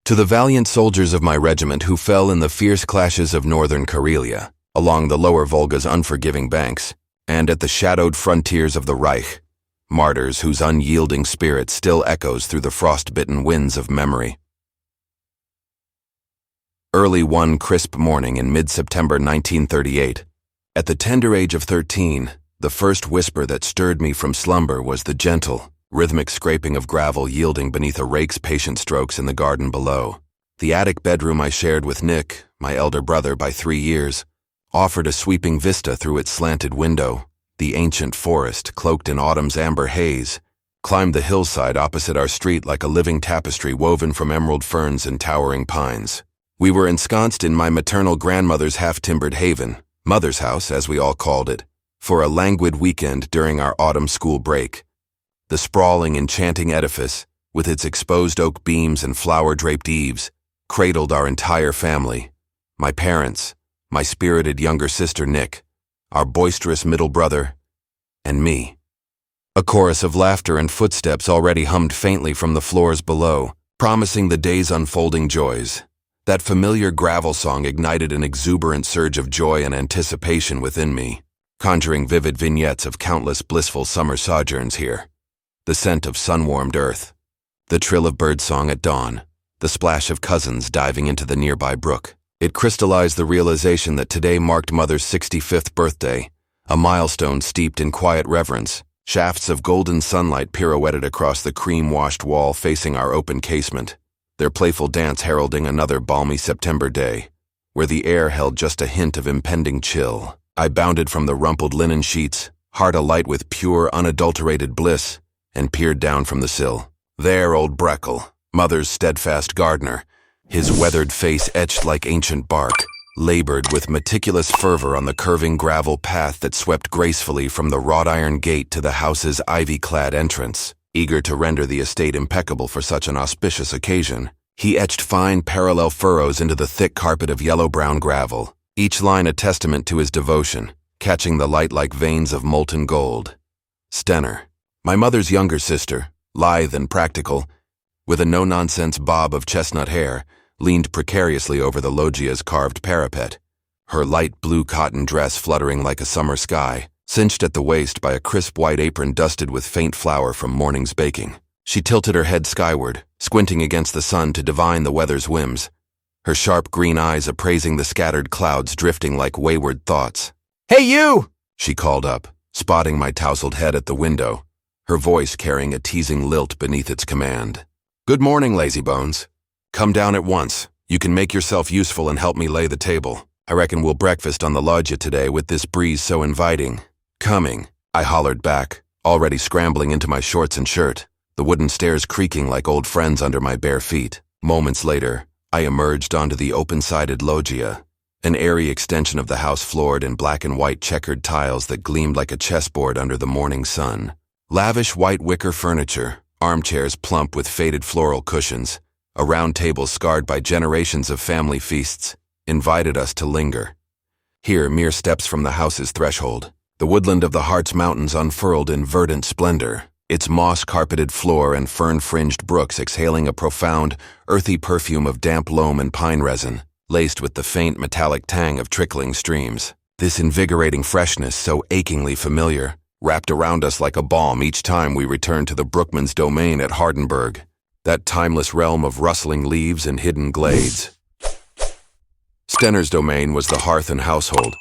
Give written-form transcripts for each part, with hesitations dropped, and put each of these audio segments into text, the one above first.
To the valiant soldiers of my regiment who fell in the fierce clashes of northern Karelia, along the lower Volga's unforgiving banks, and at the shadowed frontiers of the Reich, martyrs whose unyielding spirit still echoes through the frost-bitten winds of memory. Early one crisp morning in mid-September 1938, at the tender age of 13, the first whisper that stirred me from slumber was the gentle, rhythmic scraping of gravel yielding beneath a rake's patient strokes in the garden below. The attic bedroom I shared with Nick, my elder brother by 3 years, offered a sweeping vista through its slanted window. The ancient forest, cloaked in autumn's amber haze, climbed the hillside opposite our street like a living tapestry woven from emerald ferns and towering pines. We were ensconced in my maternal grandmother's half-timbered haven, mother's house as we all called it, for a languid weekend during our autumn school break. The sprawling, enchanting edifice, with its exposed oak beams and flower-draped eaves, cradled our entire family. My parents, my spirited younger sister Nick, our boisterous middle brother, and me. A chorus of laughter and footsteps already hummed faintly from the floors below, promising the day's unfolding joys. That familiar gravel song ignited an exuberant surge of joy and anticipation within me, conjuring vivid vignettes of countless blissful summer sojourns here. The scent of sun-warmed earth, the trill of birdsong at dawn, the splash of cousins diving into the nearby brook. It crystallized the realization that today marked Mother's 65th birthday, a milestone steeped in quiet reverence. Shafts of golden sunlight pirouetted across the cream-washed wall facing our open casement, their playful dance heralding another balmy September day, where the air held just a hint of impending chill. I bounded from the rumpled linen sheets, heart alight with pure, unadulterated bliss, and peered down from the sill. There, old Breckle, Mother's steadfast gardener, his weathered face etched like ancient bark, labored with meticulous fervor on the curving gravel path that swept gracefully from the wrought iron gate to the house's ivy-clad entrance. Eager to render the estate impeccable for such an auspicious occasion, he etched fine parallel furrows into the thick carpet of yellow-brown gravel, each line a testament to his devotion, catching the light like veins of molten gold. Stenner, my mother's younger sister, lithe and practical, with a no-nonsense bob of chestnut hair, leaned precariously over the loggia's carved parapet, her light blue cotton dress fluttering like a summer sky, cinched at the waist by a crisp white apron dusted with faint flour from morning's baking. She tilted her head skyward, squinting against the sun to divine the weather's whims, her sharp green eyes appraising the scattered clouds drifting like wayward thoughts. "Hey, you!" she called up, spotting my tousled head at the window, her voice carrying a teasing lilt beneath its command. "Good morning, lazybones. Come down at once. You can make yourself useful and help me lay the table. I reckon we'll breakfast on the loggia today with this breeze so inviting." "Coming," I hollered back, already scrambling into my shorts and shirt, the wooden stairs creaking like old friends under my bare feet. Moments later, I emerged onto the open-sided loggia, an airy extension of the house floored in black and white checkered tiles that gleamed like a chessboard under the morning sun. Lavish white wicker furniture, armchairs plump with faded floral cushions, a round table scarred by generations of family feasts, invited us to linger. Here, mere steps from the house's threshold, the woodland of the Harz Mountains unfurled in verdant splendor, its moss-carpeted floor and fern-fringed brooks exhaling a profound, earthy perfume of damp loam and pine resin, laced with the faint metallic tang of trickling streams. This invigorating freshness, so achingly familiar, wrapped around us like a balm each time we returned to the Brookmans' domain at Hardenberg, that timeless realm of rustling leaves and hidden glades. Stenner's domain was the hearth and household,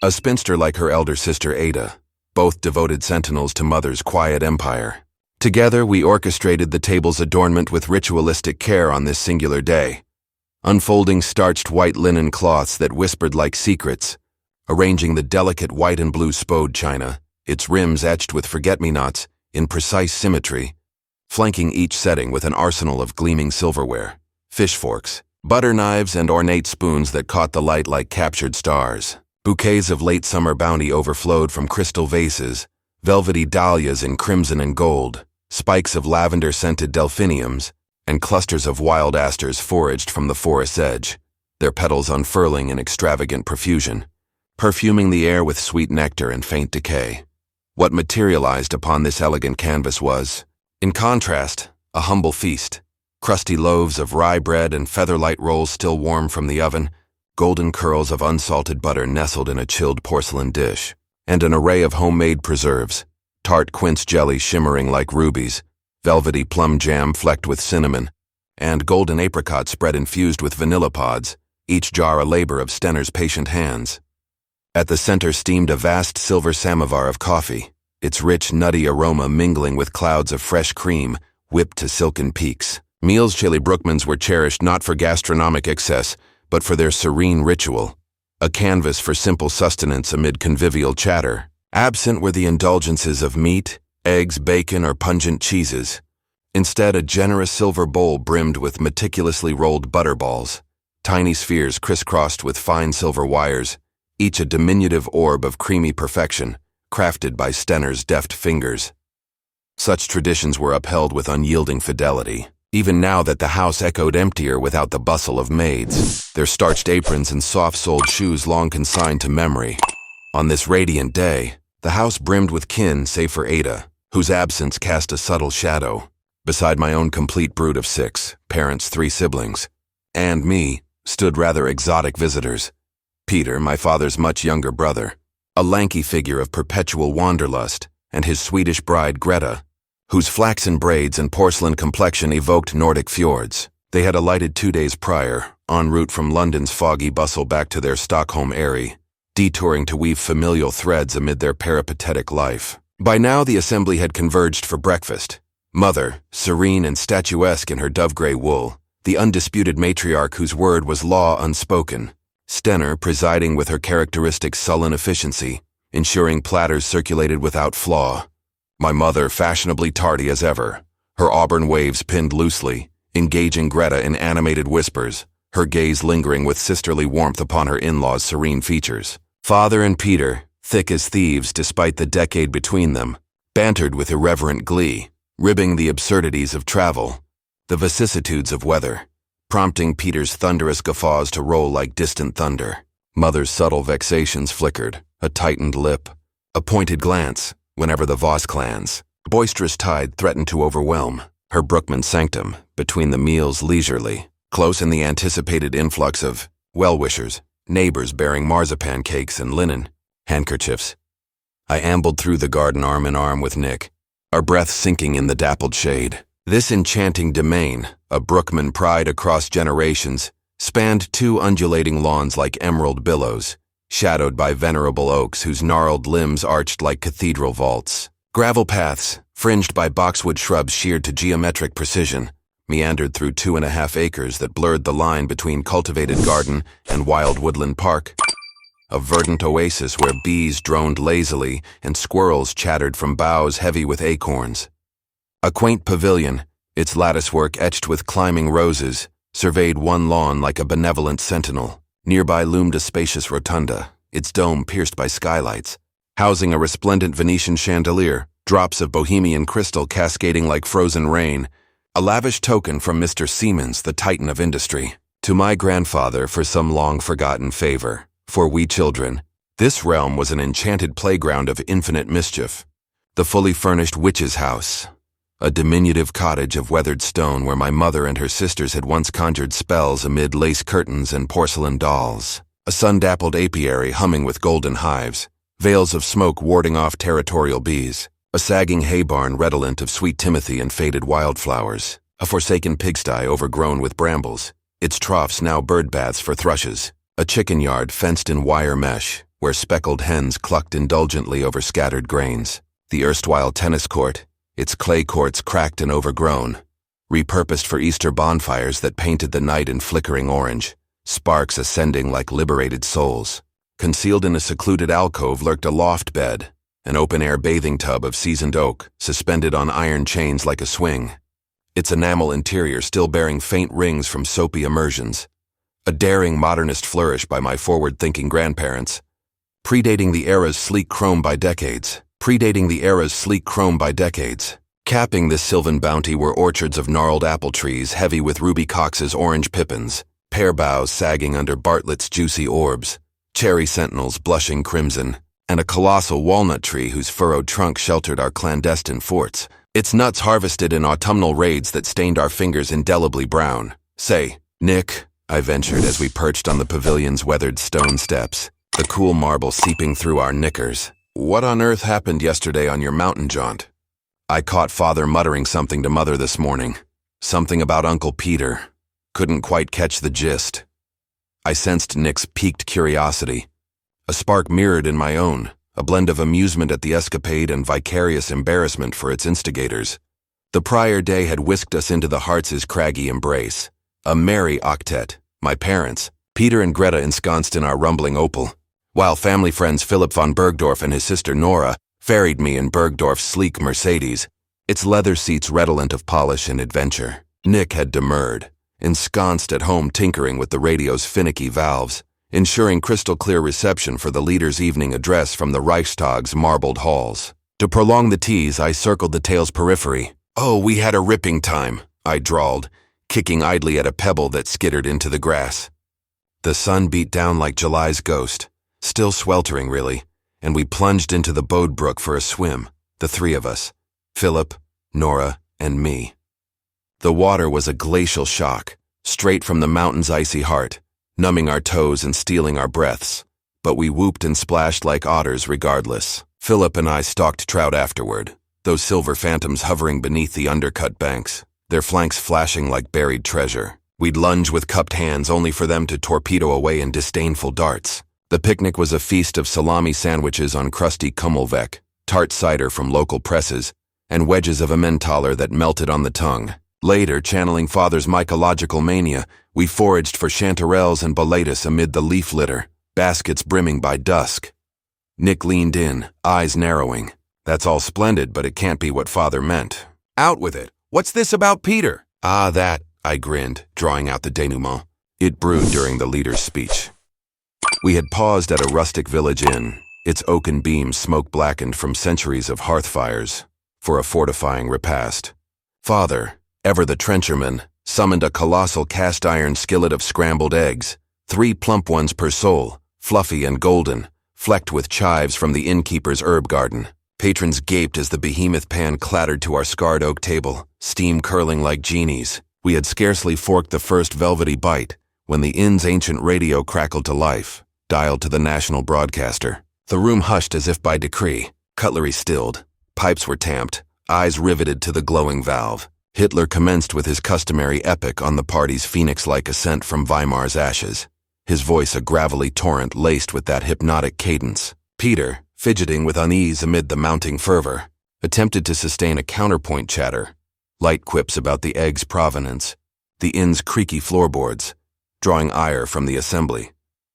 a spinster like her elder sister Ada, both devoted sentinels to Mother's quiet empire. Together we orchestrated the table's adornment with ritualistic care on this singular day, unfolding starched white linen cloths that whispered like secrets, arranging the delicate white and blue spode china, its rims etched with forget-me-nots in precise symmetry, flanking each setting with an arsenal of gleaming silverware, fish forks, butter knives, and ornate spoons that caught the light like captured stars. Bouquets of late summer bounty overflowed from crystal vases, velvety dahlias in crimson and gold, spikes of lavender-scented delphiniums, and clusters of wild asters foraged from the forest's edge, their petals unfurling in extravagant profusion, perfuming the air with sweet nectar and faint decay. What materialized upon this elegant canvas was, in contrast, a humble feast, crusty loaves of rye bread and featherlight rolls still warm from the oven, golden curls of unsalted butter nestled in a chilled porcelain dish, and an array of homemade preserves, tart quince jelly shimmering like rubies, velvety plum jam flecked with cinnamon, and golden apricot spread infused with vanilla pods, each jar a labor of Stener's patient hands. At the center steamed a vast silver samovar of coffee, its rich, nutty aroma mingling with clouds of fresh cream, whipped to silken peaks. Meals Chili Brookmans were cherished not for gastronomic excess, but for their serene ritual, a canvas for simple sustenance amid convivial chatter. Absent were the indulgences of meat, eggs, bacon, or pungent cheeses. Instead, a generous silver bowl brimmed with meticulously rolled butterballs, tiny spheres crisscrossed with fine silver wires, each a diminutive orb of creamy perfection, crafted by Stener's deft fingers. Such traditions were upheld with unyielding fidelity, even now that the house echoed emptier without the bustle of maids, their starched aprons and soft-soled shoes long consigned to memory. On this radiant day, the house brimmed with kin save for Ada, whose absence cast a subtle shadow. Beside my own complete brood of 6, parents, 3 siblings, and me, stood rather exotic visitors. Peter, my father's much younger brother, a lanky figure of perpetual wanderlust, and his Swedish bride Greta, whose flaxen braids and porcelain complexion evoked Nordic fjords. They had alighted 2 days prior, en route from London's foggy bustle back to their Stockholm eyrie, detouring to weave familial threads amid their peripatetic life. By now the assembly had converged for breakfast. Mother, serene and statuesque in her dove-gray wool, the undisputed matriarch whose word was law unspoken, Stener presiding with her characteristic sullen efficiency, ensuring platters circulated without flaw. My mother fashionably tardy as ever, her auburn waves pinned loosely, engaging Greta in animated whispers, her gaze lingering with sisterly warmth upon her in-laws' serene features. Father and Peter, thick as thieves despite the decade between them, bantered with irreverent glee, ribbing the absurdities of travel, the vicissitudes of weather, prompting Peter's thunderous guffaws to roll like distant thunder. Mother's subtle vexations flickered, a tightened lip, a pointed glance, whenever the Voss clan's boisterous tide threatened to overwhelm her Brookman sanctum between the meals leisurely, close in the anticipated influx of well-wishers, neighbors bearing marzipan cakes and linen handkerchiefs. I ambled through the garden arm in arm with Nick, our breath sinking in the dappled shade. This enchanting domain, a Brookman pride across generations, spanned 2 undulating lawns like emerald billows, shadowed by venerable oaks whose gnarled limbs arched like cathedral vaults. Gravel paths, fringed by boxwood shrubs sheared to geometric precision, meandered through 2.5 acres that blurred the line between cultivated garden and wild woodland park, a verdant oasis where bees droned lazily and squirrels chattered from boughs heavy with acorns. A quaint pavilion, its latticework etched with climbing roses, surveyed one lawn like a benevolent sentinel. Nearby loomed a spacious rotunda, its dome pierced by skylights, housing a resplendent Venetian chandelier, drops of Bohemian crystal cascading like frozen rain, a lavish token from Mr. Siemens, the titan of industry. To my grandfather for some long-forgotten favor, for we children, this realm was an enchanted playground of infinite mischief. The fully furnished witch's house, a diminutive cottage of weathered stone where my mother and her sisters had once conjured spells amid lace curtains and porcelain dolls. A sun-dappled apiary humming with golden hives, veils of smoke warding off territorial bees. A sagging hay barn redolent of sweet timothy and faded wildflowers. A forsaken pigsty overgrown with brambles, its troughs now bird baths for thrushes. A chicken yard fenced in wire mesh, where speckled hens clucked indulgently over scattered grains. The erstwhile tennis court, its clay courts cracked and overgrown, repurposed for Easter bonfires that painted the night in flickering orange, sparks ascending like liberated souls. Concealed in a secluded alcove lurked a loft bed, an open-air bathing tub of seasoned oak, suspended on iron chains like a swing, its enamel interior still bearing faint rings from soapy immersions. A daring modernist flourish by my forward-thinking grandparents, predating the era's sleek chrome by decades. Capping this sylvan bounty were orchards of gnarled apple trees heavy with Ruby Cox's orange pippins, pear boughs sagging under Bartlett's juicy orbs, cherry sentinels blushing crimson, and a colossal walnut tree whose furrowed trunk sheltered our clandestine forts. It's nuts harvested in autumnal raids that stained our fingers indelibly brown. Say, Nick, I ventured as we perched on the pavilion's weathered stone steps, the cool marble seeping through our knickers. What on earth happened yesterday on your mountain jaunt? I caught Father muttering something to Mother this morning. Something about Uncle Peter. Couldn't quite catch the gist. I sensed Nick's piqued curiosity. A spark mirrored in my own, a blend of amusement at the escapade and vicarious embarrassment for its instigators. The prior day had whisked us into the Hartz's craggy embrace. A merry octet, my parents, Peter and Greta ensconced in our rumbling Opel, while family friends Philip von Bergdorf and his sister Nora ferried me in Bergdorf's sleek Mercedes, its leather seats redolent of polish and adventure. Nick had demurred, ensconced at home tinkering with the radio's finicky valves, ensuring crystal-clear reception for the leader's evening address from the Reichstag's marbled halls. To prolong the tease, I circled the tale's periphery. "Oh, we had a ripping time," I drawled, kicking idly at a pebble that skittered into the grass. The sun beat down like July's ghost, still sweltering really, and we plunged into the Bode Brook for a swim, the three of us, Philip, Nora, and me. The water was a glacial shock, straight from the mountain's icy heart, numbing our toes and stealing our breaths, but we whooped and splashed like otters regardless. Philip and I stalked trout afterward, those silver phantoms hovering beneath the undercut banks, their flanks flashing like buried treasure. We'd lunge with cupped hands only for them to torpedo away in disdainful darts. The picnic was a feast of salami sandwiches on crusty Kummelweck, tart cider from local presses, and wedges of Emmentaler that melted on the tongue. Later, channeling Father's mycological mania, we foraged for chanterelles and boletus amid the leaf litter, baskets brimming by dusk. Nick leaned in, eyes narrowing. "That's all splendid, but it can't be what Father meant." "Out with it. What's this about Peter?" "Ah, that," I grinned, drawing out the denouement. It brewed during the leader's speech. We had paused at a rustic village inn, its oaken beams smoke-blackened from centuries of hearth fires, for a fortifying repast. Father, ever the trencherman, summoned a colossal cast-iron skillet of scrambled eggs, 3 plump ones per soul, fluffy and golden, flecked with chives from the innkeeper's herb garden. Patrons gaped as the behemoth pan clattered to our scarred oak table, steam curling like genies. We had scarcely forked the first velvety bite when the inn's ancient radio crackled to life, dialed to the national broadcaster. The room hushed as if by decree, cutlery stilled, pipes were tamped, eyes riveted to the glowing valve. Hitler commenced with his customary epic on the party's phoenix-like ascent from Weimar's ashes, his voice a gravelly torrent laced with that hypnotic cadence. Peter, fidgeting with unease amid the mounting fervor, attempted to sustain a counterpoint chatter, light quips about the egg's provenance, the inn's creaky floorboards, drawing ire from the assembly.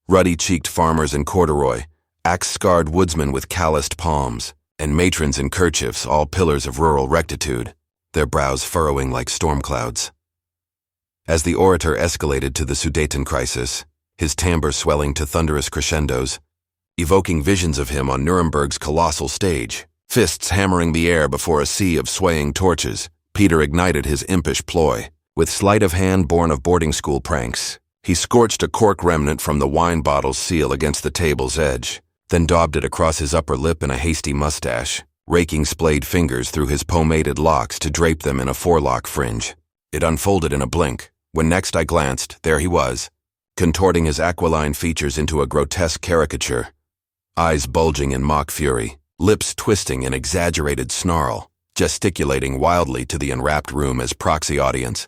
Ruddy-cheeked farmers in corduroy, axe-scarred woodsmen with calloused palms, and matrons in kerchiefs, all pillars of rural rectitude, their brows furrowing like storm clouds. As the orator escalated to the Sudeten crisis, his timbre swelling to thunderous crescendos, evoking visions of him on Nuremberg's colossal stage, fists hammering the air before a sea of swaying torches, Peter ignited his impish ploy. With sleight of hand born of boarding school pranks, he scorched a cork remnant from the wine bottle's seal against the table's edge, then daubed it across his upper lip in a hasty mustache, raking splayed fingers through his pomaded locks to drape them in a forelock fringe. It unfolded in a blink. When next I glanced, there he was, contorting his aquiline features into a grotesque caricature, eyes bulging in mock fury, lips twisting in exaggerated snarl, gesticulating wildly to the enwrapped room as proxy audience,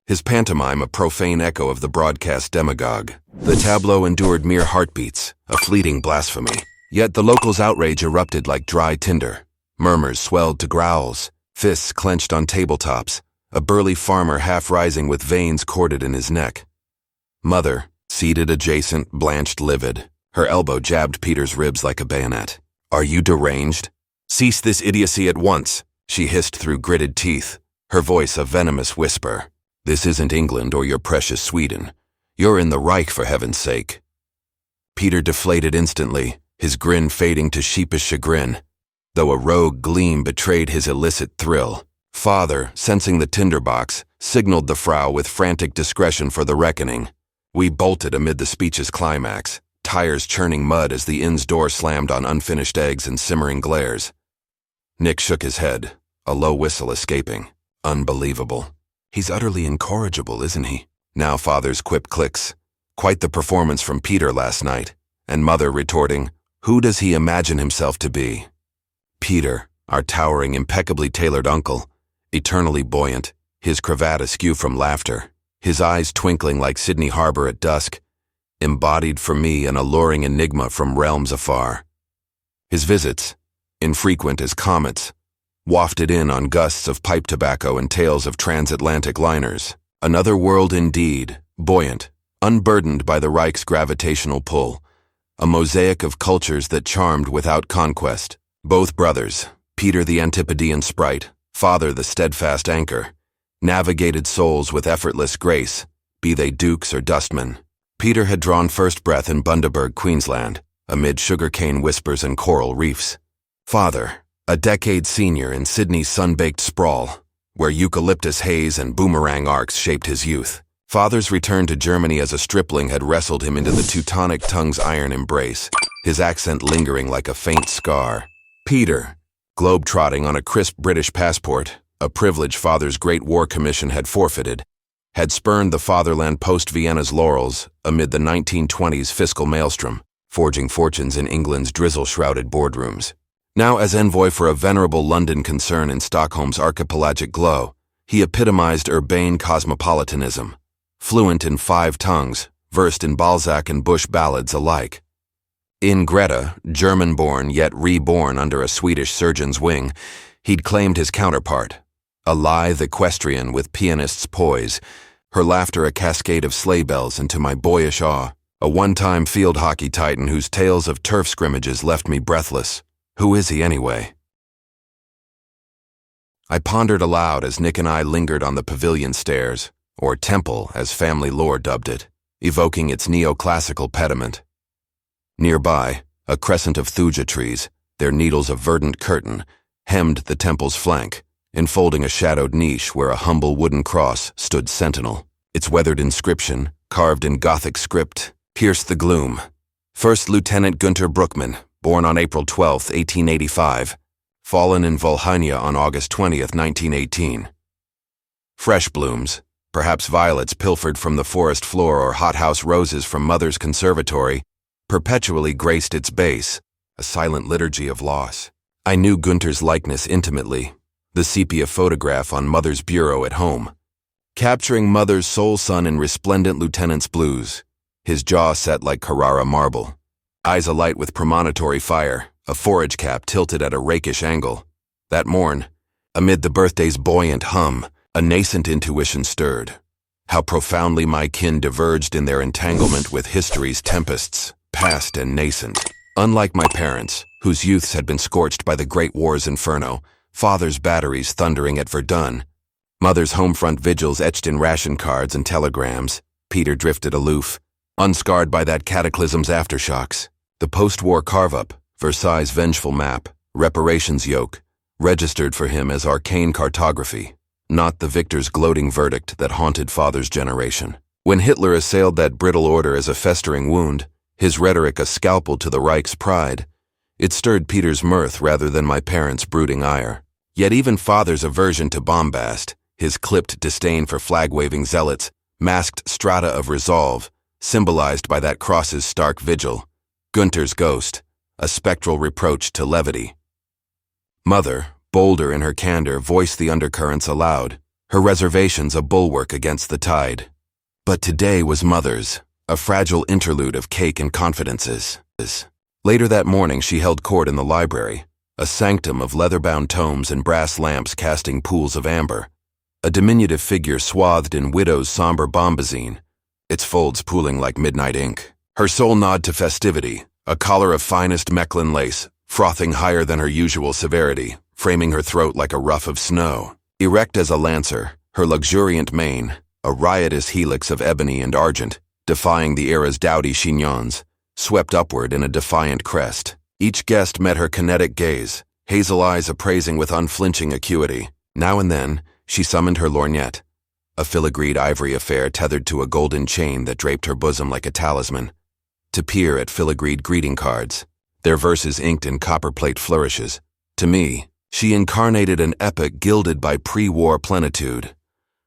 his pantomime a profane echo of the broadcast demagogue. The tableau endured mere heartbeats, a fleeting blasphemy. Yet the locals' outrage erupted like dry tinder. Murmurs swelled to growls, fists clenched on tabletops, a burly farmer half-rising with veins corded in his neck. Mother, seated adjacent, blanched livid, her elbow jabbed Peter's ribs like a bayonet. "Are you deranged? Cease this idiocy at once," she hissed through gritted teeth, her voice a venomous whisper. "This isn't England or your precious Sweden. You're in the Reich, for heaven's sake." Peter deflated instantly, his grin fading to sheepish chagrin, though a rogue gleam betrayed his illicit thrill. Father, sensing the tinderbox, signaled the Frau with frantic discretion for the reckoning. We bolted amid the speech's climax, tires churning mud as the inn's door slammed on unfinished eggs and simmering glares. Nick shook his head. a low whistle escaping. Unbelievable. He's utterly incorrigible, isn't he? Now father's quip clicks. Quite the performance from Peter last night. And mother retorting, who does he imagine himself to be? Peter, our towering, impeccably tailored uncle, eternally buoyant, his cravat askew from laughter, his eyes twinkling like Sydney Harbor at dusk, embodied for me an alluring enigma from realms afar. His visits, infrequent as comets, wafted in on gusts of pipe tobacco and tales of transatlantic liners. Another world indeed, buoyant, unburdened by the Reich's gravitational pull, a mosaic of cultures that charmed without conquest. Both brothers, Peter the Antipodean sprite, father the steadfast anchor, navigated souls with effortless grace, be they dukes or dustmen. Peter had drawn first breath in Bundaberg, Queensland, amid sugarcane whispers and coral reefs. Father, a decade senior in Sydney's sun-baked sprawl, where eucalyptus haze and boomerang arcs shaped his youth. Father's return to Germany as a stripling had wrestled him into the Teutonic tongue's iron embrace, his accent lingering like a faint scar. Peter, globe-trotting on a crisp British passport, a privilege father's Great War Commission had forfeited, had spurned the fatherland post-Vienna's laurels amid the 1920s fiscal maelstrom, forging fortunes in England's drizzle-shrouded boardrooms. Now as envoy for a venerable London concern in Stockholm's archipelagic glow, he epitomized urbane cosmopolitanism, fluent in 5 tongues, versed in Balzac and Bush ballads alike. In Greta, German-born yet reborn under a Swedish surgeon's wing, he'd claimed his counterpart, a lithe equestrian with pianist's poise, her laughter a cascade of sleigh bells, and to my boyish awe, a one-time field hockey titan whose tales of turf scrimmages left me breathless. Who is he anyway? I pondered aloud as Nick and I lingered on the pavilion stairs, or temple as family lore dubbed it, evoking its neoclassical pediment. Nearby, a crescent of thuja trees, their needles of verdant curtain, hemmed the temple's flank, enfolding a shadowed niche where a humble wooden cross stood sentinel. Its weathered inscription, carved in Gothic script, pierced the gloom. First Lieutenant Günther Bruckmann, born on April 12, 1885, fallen in Volhynia on August 20, 1918. Fresh blooms, perhaps violets pilfered from the forest floor or hothouse roses from mother's conservatory, perpetually graced its base, a silent liturgy of loss. I knew Günther's likeness intimately, the sepia photograph on mother's bureau at home, capturing mother's sole son in resplendent lieutenant's blues, his jaw set like Carrara marble, eyes alight with premonitory fire, a forage cap tilted at a rakish angle. That morn, amid the birthday's buoyant hum, a nascent intuition stirred. How profoundly my kin diverged in their entanglement with history's tempests, past and nascent. Unlike my parents, whose youths had been scorched by the Great War's inferno, father's batteries thundering at Verdun, mother's homefront vigils etched in ration cards and telegrams, Peter drifted aloof, unscarred by that cataclysm's aftershocks. The post-war carve-up, Versailles' vengeful map, reparations yoke, registered for him as arcane cartography, not the victor's gloating verdict that haunted father's generation. When Hitler assailed that brittle order as a festering wound, his rhetoric a scalpel to the Reich's pride, it stirred Peter's mirth rather than my parents' brooding ire. Yet even father's aversion to bombast, his clipped disdain for flag-waving zealots, masked strata of resolve, symbolized by that cross's stark vigil, Günther's ghost, a spectral reproach to levity. Mother, bolder in her candor, voiced the undercurrents aloud, her reservations a bulwark against the tide. But today was mother's, a fragile interlude of cake and confidences. Later that morning she held court in the library, a sanctum of leather-bound tomes and brass lamps casting pools of amber, a diminutive figure swathed in widow's somber bombazine, its folds pooling like midnight ink. Her sole nod to festivity, a collar of finest Mechlin lace, frothing higher than her usual severity, framing her throat like a ruff of snow. Erect as a lancer, her luxuriant mane, a riotous helix of ebony and argent, defying the era's dowdy chignons, swept upward in a defiant crest. Each guest met her kinetic gaze, hazel eyes appraising with unflinching acuity. Now and then, she summoned her lorgnette, a filigreed ivory affair tethered to a golden chain that draped her bosom like a talisman, to peer at filigreed greeting cards, their verses inked in copperplate flourishes. To me, She incarnated an epic gilded by pre-war plenitude.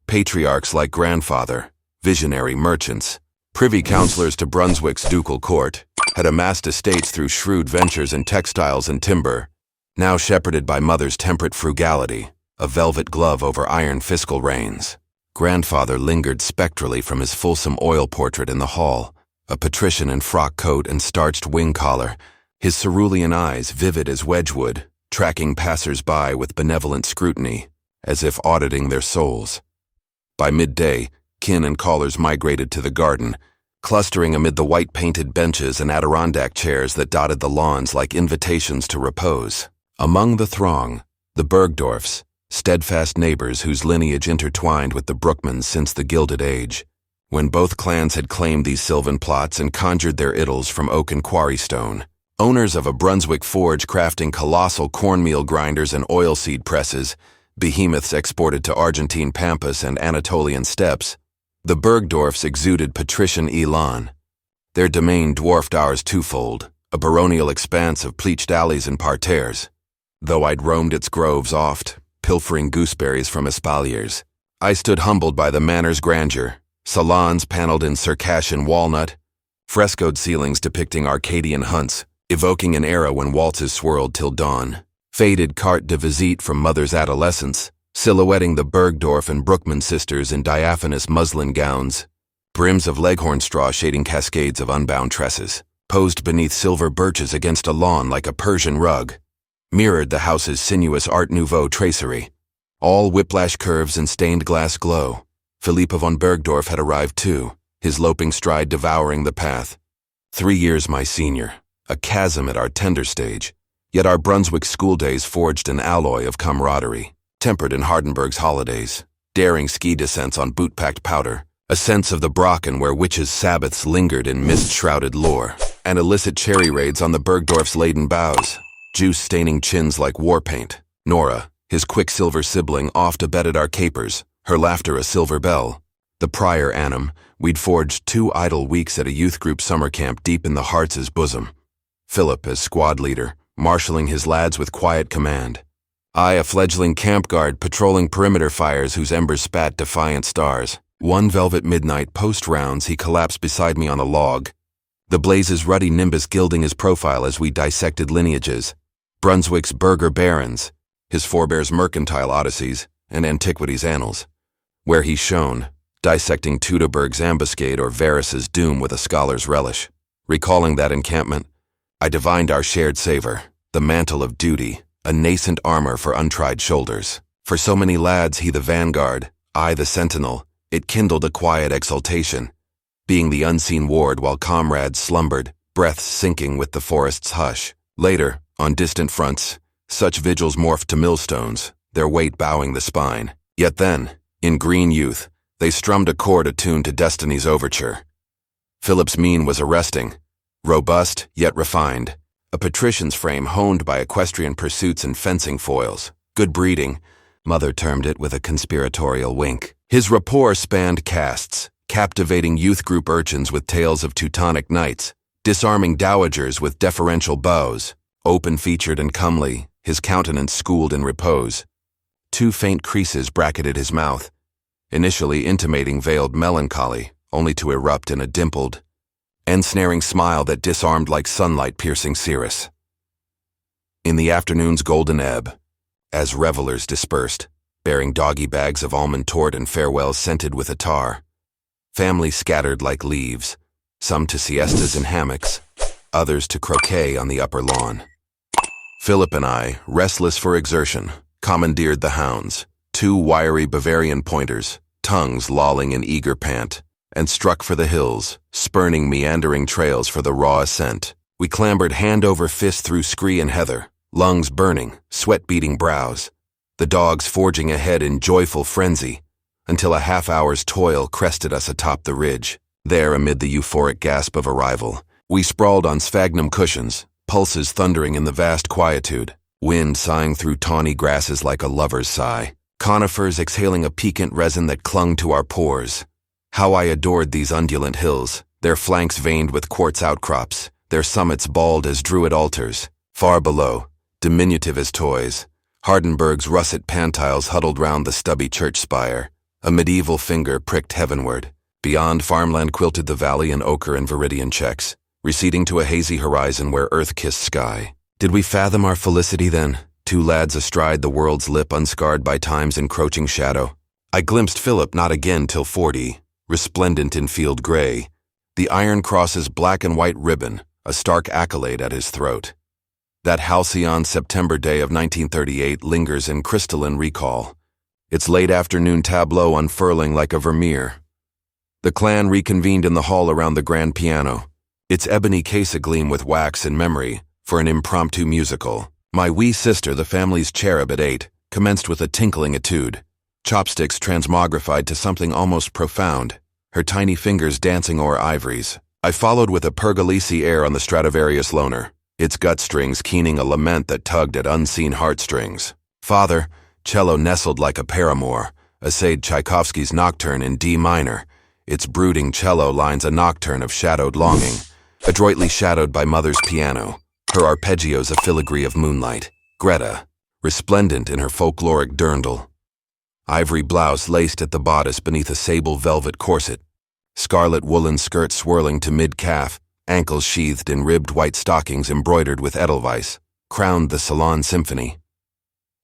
Patriarchs like grandfather, visionary merchants, privy councillors to Brunswick's ducal court, had amassed estates through shrewd ventures in textiles and timber, now shepherded by mother's temperate frugality, a velvet glove over iron fiscal reins. Grandfather lingered spectrally from his fulsome oil portrait in the hall, a patrician in frock coat and starched wing collar, his cerulean eyes vivid as Wedgwood, tracking passers-by with benevolent scrutiny, as if auditing their souls. By midday, kin and callers migrated to the garden, clustering amid the white-painted benches and Adirondack chairs that dotted the lawns like invitations to repose. Among the throng, the Bergdorfs, steadfast neighbors whose lineage intertwined with the Brookmans since the Gilded Age, when both clans had claimed these sylvan plots and conjured their idols from oak and quarry stone. Owners of a Brunswick forge crafting colossal cornmeal grinders and oilseed presses, behemoths exported to Argentine pampas and Anatolian steppes, the Bergdorfs exuded patrician elan. Their domain dwarfed ours twofold, a baronial expanse of pleached alleys and parterres. Though I'd roamed its groves oft, pilfering gooseberries from espaliers, I stood humbled by the manor's grandeur, salons paneled in Circassian walnut, frescoed ceilings depicting Arcadian hunts, evoking an era when waltzes swirled till dawn, faded carte de visite from mother's adolescence, silhouetting the Bergdorf and Brookman sisters in diaphanous muslin gowns, brims of leghorn straw shading cascades of unbound tresses, posed beneath silver birches against a lawn like a Persian rug, mirrored the house's sinuous Art Nouveau tracery, all whiplash curves and stained glass glow. Philippe von Bergdorf had arrived too, his loping stride devouring the path. 3 years my senior, a chasm at our tender stage, yet our Brunswick school days forged an alloy of camaraderie, tempered in Hardenberg's holidays, daring ski descents on boot-packed powder, a sense of the Brocken where witches' Sabbaths lingered in mist-shrouded lore, and illicit cherry raids on the Bergdorf's laden boughs, juice staining chins like war paint. Nora, his quicksilver sibling, oft abetted our capers, her laughter a silver bell. The prior annum, we'd forged 2 idle weeks at a youth group summer camp deep in the Harts' bosom. Philip as squad leader, marshalling his lads with quiet command. I a fledgling camp guard patrolling perimeter fires whose embers spat defiant stars. One velvet midnight post-rounds he collapsed beside me on a log, the blaze's ruddy nimbus gilding his profile as we dissected lineages, Brunswick's burgher barons, his forebears' mercantile odysseys, and antiquities' annals, where he shone, dissecting Teutoburg's ambuscade or Varus's doom with a scholar's relish. Recalling that encampment, I divined our shared savor, the mantle of duty, a nascent armor for untried shoulders. For so many lads he the vanguard, I the sentinel, it kindled a quiet exultation, being the unseen ward while comrades slumbered, breaths sinking with the forest's hush. Later, on distant fronts, such vigils morphed to millstones, their weight bowing the spine. Yet then, in green youth, they strummed a chord attuned to destiny's overture. Philip's mien was arresting, robust yet refined, a patrician's frame honed by equestrian pursuits and fencing foils. Good breeding, mother termed it with a conspiratorial wink. His rapport spanned castes, captivating youth group urchins with tales of Teutonic knights, disarming dowagers with deferential bows, open-featured and comely, his countenance schooled in repose. 2 faint creases bracketed his mouth, initially intimating veiled melancholy, only to erupt in a dimpled, ensnaring smile that disarmed like sunlight-piercing cirrus. In the afternoon's golden ebb, as revelers dispersed, bearing doggy bags of almond tort and farewells scented with attar, families scattered like leaves, some to siestas in hammocks, others to croquet on the upper lawn. Philip and I, restless for exertion, commandeered the hounds, 2 wiry Bavarian pointers, tongues lolling in eager pant, and struck for the hills, spurning meandering trails for the raw ascent. We clambered hand over fist through scree and heather, lungs burning, sweat-beading brows, the dogs forging ahead in joyful frenzy, until a half-hour's toil crested us atop the ridge. There, amid the euphoric gasp of arrival, we sprawled on sphagnum cushions, pulses thundering in the vast quietude, wind sighing through tawny grasses like a lover's sigh, conifers exhaling a piquant resin that clung to our pores. How I adored these undulant hills, their flanks veined with quartz outcrops, their summits bald as druid altars. Far below, diminutive as toys, Hardenberg's russet pantiles huddled round the stubby church spire. A medieval finger pricked heavenward. Beyond, farmland quilted the valley in ochre and viridian checks, receding to a hazy horizon where earth kissed sky. Did we fathom our felicity then, two lads astride the world's lip unscarred by time's encroaching shadow? I glimpsed Philip not again till 40, resplendent in field gray, the Iron Cross's black and white ribbon, a stark accolade at his throat. That halcyon September day of 1938 lingers in crystalline recall, its late afternoon tableau unfurling like a Vermeer. The clan reconvened in the hall around the grand piano, its ebony case agleam with wax and memory, for an impromptu musical. My wee sister, the family's cherub at 8, commenced with a tinkling etude, chopsticks transmogrified to something almost profound, her tiny fingers dancing o'er ivories. I followed with a Pergolesi air on the Stradivarius loner, its gut strings keening a lament that tugged at unseen heartstrings. Father, cello nestled like a paramour, essayed Tchaikovsky's Nocturne in D minor, its brooding cello lines a nocturne of shadowed longing, adroitly shadowed by mother's piano, her arpeggios a filigree of moonlight. Greta, resplendent in her folkloric dirndl. Ivory blouse laced at the bodice beneath a sable velvet corset, scarlet woolen skirt swirling to mid-calf, ankles sheathed in ribbed white stockings embroidered with edelweiss, crowned the salon symphony.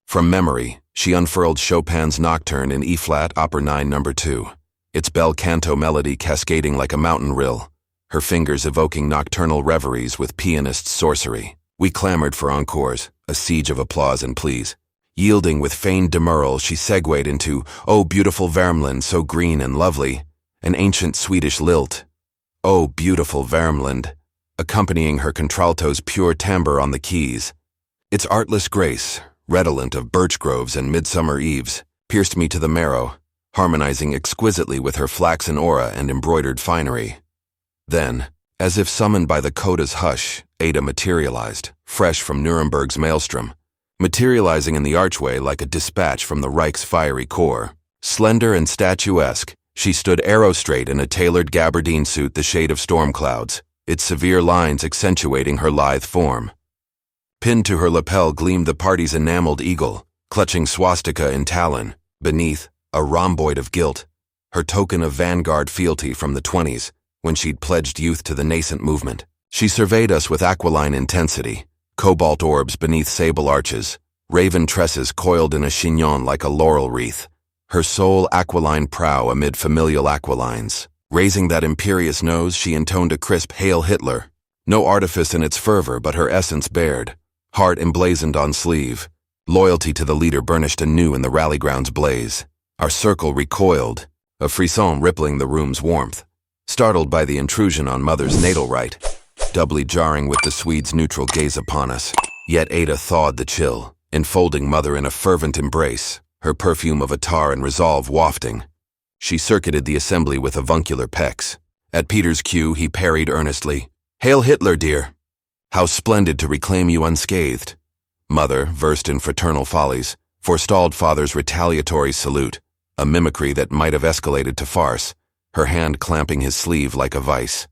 From memory, she unfurled Chopin's Nocturne in E-flat, Opera 9, No. 2, its bel canto melody cascading like a mountain rill, her fingers evoking nocturnal reveries with pianist's sorcery. We clamored for encores, a siege of applause and pleas. Yielding with feigned demurral, she segued into "O beautiful Värmland, so green and lovely," an ancient Swedish lilt. "O beautiful Värmland," accompanying her contralto's pure timbre on the keys. Its artless grace, redolent of birch groves and midsummer eves, pierced me to the marrow, harmonizing exquisitely with her flaxen aura and embroidered finery. Then, as if summoned by the coda's hush, Ada materialized, fresh from Nuremberg's maelstrom, materializing in the archway like a dispatch from the Reich's fiery core. Slender and statuesque, she stood arrow-straight in a tailored gabardine suit the shade of storm clouds, its severe lines accentuating her lithe form. Pinned to her lapel gleamed the party's enameled eagle, clutching swastika in talon. Beneath, a rhomboid of gilt, her token of vanguard fealty from the 20s, when she'd pledged youth to the nascent movement. She surveyed us with aquiline intensity, cobalt orbs beneath sable arches, raven tresses coiled in a chignon like a laurel wreath, her sole aquiline prow amid familial aquilines. Raising that imperious nose, she intoned a crisp "Hail Hitler," no artifice in its fervor but her essence bared, heart emblazoned on sleeve, loyalty to the leader burnished anew in the rally ground's blaze. Our circle recoiled, a frisson rippling the room's warmth, startled by the intrusion on Mother's natal right, doubly jarring with the Swede's neutral gaze upon us. Yet Ada thawed the chill, enfolding Mother in a fervent embrace, her perfume of attar and resolve wafting. She circuited the assembly with avuncular pecks. At Peter's cue, he parried earnestly, "Hail Hitler, dear! How splendid to reclaim you unscathed." Mother, versed in fraternal follies, forestalled Father's retaliatory salute, a mimicry that might have escalated to farce, her hand clamping his sleeve like a vice.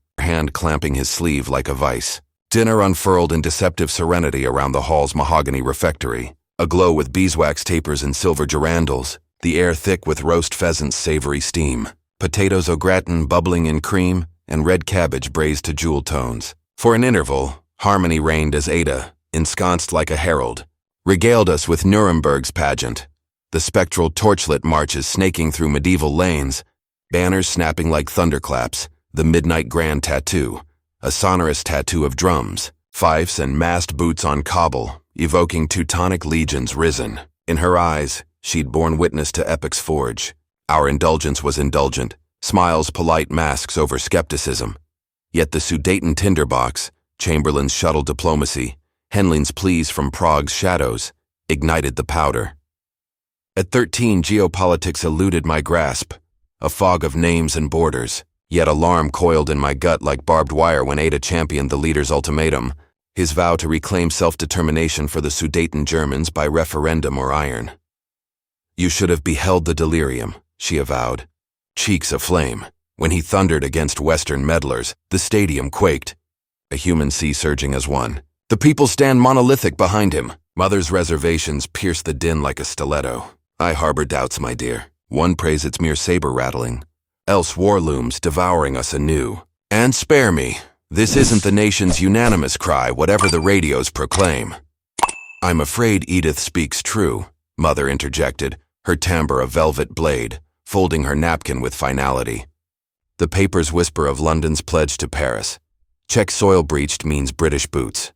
Dinner unfurled in deceptive serenity around the hall's mahogany refectory, aglow with beeswax tapers and silver girandels, the air thick with roast pheasant's savory steam, potatoes au gratin bubbling in cream, and red cabbage braised to jewel tones. For an interval, harmony reigned as Ada, ensconced like a herald, regaled us with Nuremberg's pageant, the spectral torchlit marches snaking through medieval lanes, banners snapping like thunderclaps, the midnight grand tattoo, a sonorous tattoo of drums, fifes and massed boots on cobble, evoking Teutonic legions risen. In her eyes, she'd borne witness to epic's forge. Our indulgence was indulgent, smiles polite masks over skepticism. Yet the Sudeten tinderbox, Chamberlain's shuttle diplomacy, Henling's pleas from Prague's shadows, ignited the powder. At 13, geopolitics eluded my grasp, a fog of names and borders, yet alarm coiled in my gut like barbed wire when Ada championed the leader's ultimatum, his vow to reclaim self-determination for the Sudeten Germans by referendum or iron. "You should have beheld the delirium," she avowed, cheeks aflame. When he thundered against Western meddlers, the stadium quaked, a human sea surging as one. "The people stand monolithic behind him," Mother's reservations pierce the din like a stiletto. I harbor doubts, my dear. One prays it's mere saber rattling. Else war looms, devouring us anew. And spare me, this isn't the nation's unanimous cry, whatever the radios proclaim. I'm afraid Edith speaks true, Mother interjected, her timbre a velvet blade, folding her napkin with finality. The papers whisper of London's pledge to Paris. Czech soil breached means British boots.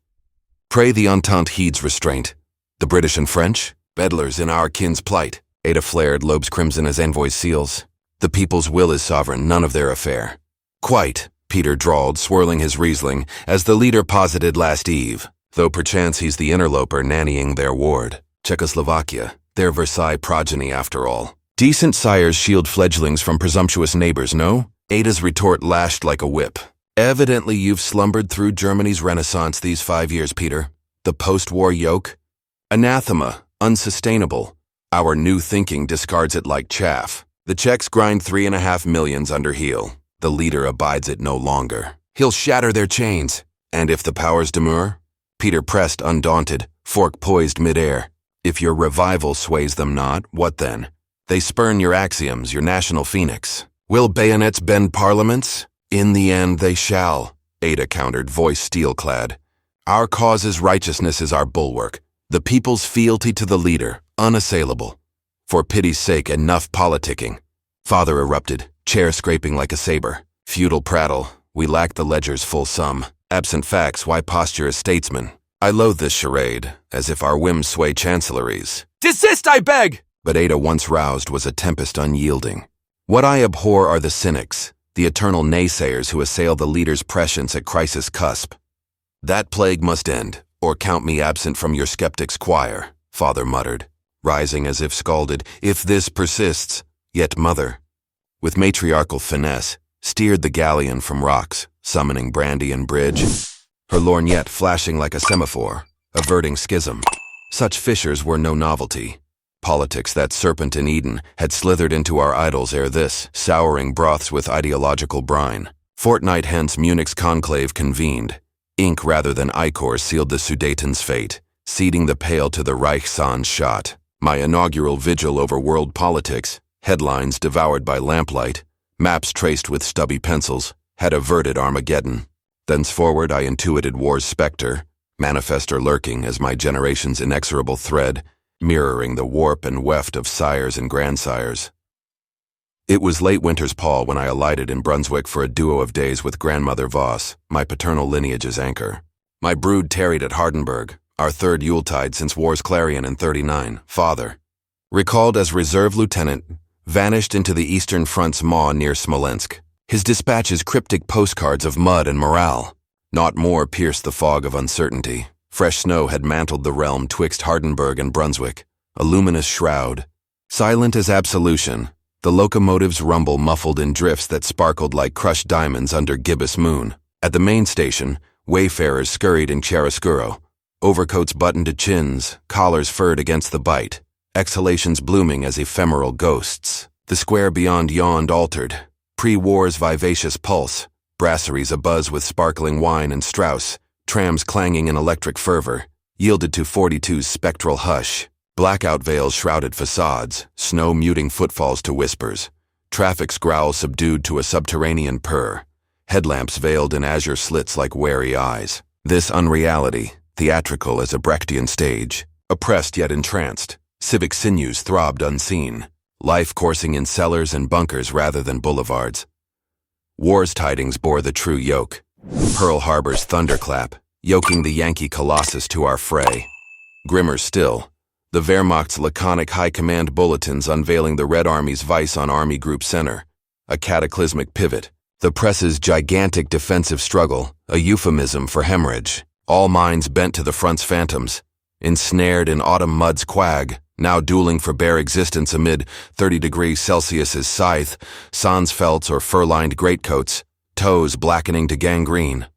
Pray the Entente heeds restraint. The British and French? Bedlars in our kin's plight. Ada flared, lobes crimson as envoy's seals. The people's will is sovereign, none of their affair. Quite, Peter drawled, swirling his Riesling, as the leader posited last eve, though perchance he's the interloper nannying their ward. Czechoslovakia, their Versailles progeny after all. Decent sires shield fledglings from presumptuous neighbors, no? Ada's retort lashed like a whip. Evidently you've slumbered through Germany's renaissance these 5 years, Peter. The post-war yoke? Anathema, unsustainable. Our new thinking discards it like chaff. The Czechs grind 3.5 millions under heel. The leader abides it no longer. He'll shatter their chains. And if the powers demur? Peter pressed, undaunted, fork poised midair. If your revival sways them not, what then? They spurn your axioms, your national phoenix. Will bayonets bend parliaments? In the end they shall, Ada countered, voice steel-clad. Our cause's righteousness is our bulwark. The people's fealty to the leader, unassailable. For pity's sake, enough politicking. Father erupted, chair scraping like a saber. Feudal prattle, we lack the ledger's full sum. Absent facts, why posture as statesmen? I loathe this charade, as if our whims sway chancelleries. Desist, I beg! But Ada, once roused, was a tempest unyielding. What I abhor are the cynics, the eternal naysayers who assail the leader's prescience at crisis cusp. That plague must end, or count me absent from your skeptics' choir, Father muttered, rising as if scalded. If this persists, yet Mother, with matriarchal finesse, steered the galleon from rocks, summoning brandy and bridge, her lorgnette flashing like a semaphore, averting schism. Such fissures were no novelty. Politics, that serpent in Eden, had slithered into our idols ere this, souring broths with ideological brine. Fortnight hence Munich's conclave convened. Ink rather than ichor sealed the Sudeten's fate, ceding the pale to the Reich sans shot. My inaugural vigil over world politics, headlines devoured by lamplight, maps traced with stubby pencils, had averted Armageddon. Thenceforward I intuited war's specter, manifester lurking as my generation's inexorable thread, mirroring the warp and weft of sires and grandsires. It was late winter's pall when I alighted in Brunswick for a duo of days with Grandmother Voss, my paternal lineage's anchor. My brood tarried at Hardenberg, our third Yuletide since war's clarion in '39. Father, recalled as reserve lieutenant, vanished into the Eastern Front's maw near Smolensk. His dispatches cryptic postcards of mud and morale. Naught more pierced the fog of uncertainty. Fresh snow had mantled the realm twixt Hardenberg and Brunswick, a luminous shroud. Silent as absolution, the locomotive's rumble muffled in drifts that sparkled like crushed diamonds under gibbous moon. At the main station, wayfarers scurried in chiaroscuro, overcoats buttoned to chins, collars furred against the bite, exhalations blooming as ephemeral ghosts. The square beyond yawned altered, pre-war's vivacious pulse, brasseries abuzz with sparkling wine and Strauss, trams clanging in electric fervor, yielded to 42's spectral hush. Blackout veils shrouded facades, snow muting footfalls to whispers, traffic's growl subdued to a subterranean purr, headlamps veiled in azure slits like wary eyes. This unreality, theatrical as a Brechtian stage, oppressed yet entranced, civic sinews throbbed unseen, life coursing in cellars and bunkers rather than boulevards. War's tidings bore the true yoke. Pearl Harbor's thunderclap, yoking the Yankee colossus to our fray. Grimmer still, the Wehrmacht's laconic high command bulletins unveiling the Red Army's vice on Army Group Center, a cataclysmic pivot. The press's gigantic defensive struggle, a euphemism for hemorrhage. All minds bent to the front's phantoms, ensnared in autumn mud's quag, now dueling for bare existence amid 30 Celsius's scythe, sans felts or fur-lined greatcoats, toes blackening to gangrene.